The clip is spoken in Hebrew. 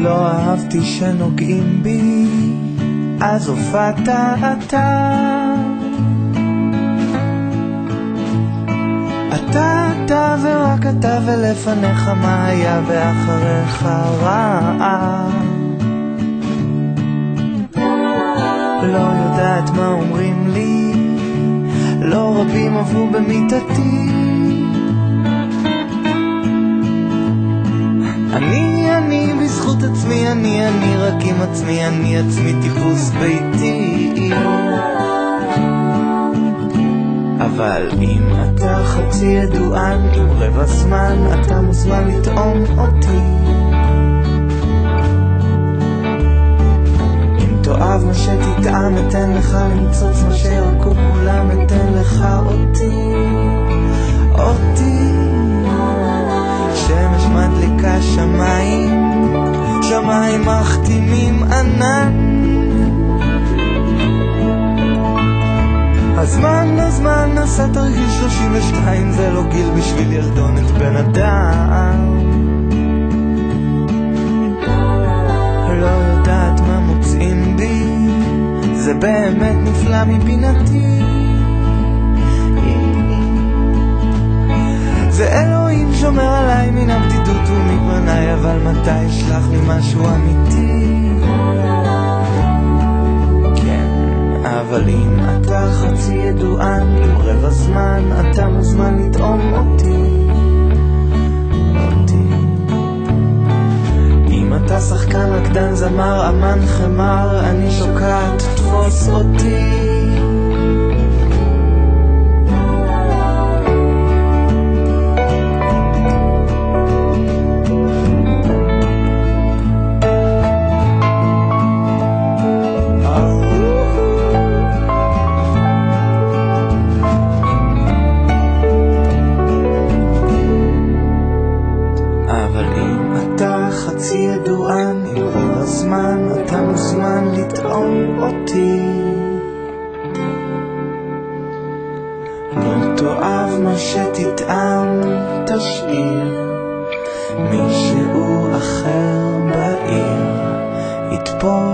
לא אהבתי שנוגעים בי, אז הופעת אתה. אתה ורק אתה, ולפניך מה היה ואחריך רע. לא יודעת מה אומרים לי, לא רבים עברו במיטתי. אני בזכות עצמי, אני רק עם עצמי, אני עצמי טיפוס ביתי. אבל אם אתה חצי ידוען עם רבע זמן, אתה מוזמן לטעום אותי. אם תאהב מה שתטעם, אתן לך למצוץ מה שירקו כולם, אתן לך אותי. שמש מדליקה שמיים מחתימים ענן. הזמן נסע תרגיל 32, זה לא גיל בשביל ילדונת בן אדם. לא יודעת מה מוצאים בי, זה באמת נפלא מבינתי. זה אלוהים שומר עליי מן הבדידות ומפניי, אבל מתי ישלח לי משהו אמיתי? אבל אם אתה חצי ידוען עם רבע זמן, אתה מוזמן לטעום אותי. אם אתה שחקן רקדן זמר אמן חמר, אני שוקעת, תפוס אותי. חצי ידוען עם רבע זמן, אתה מוזמן לטעום אותי. לא תאהב מה שתטעם, תשאיר מישהו אחר בעיר יתפור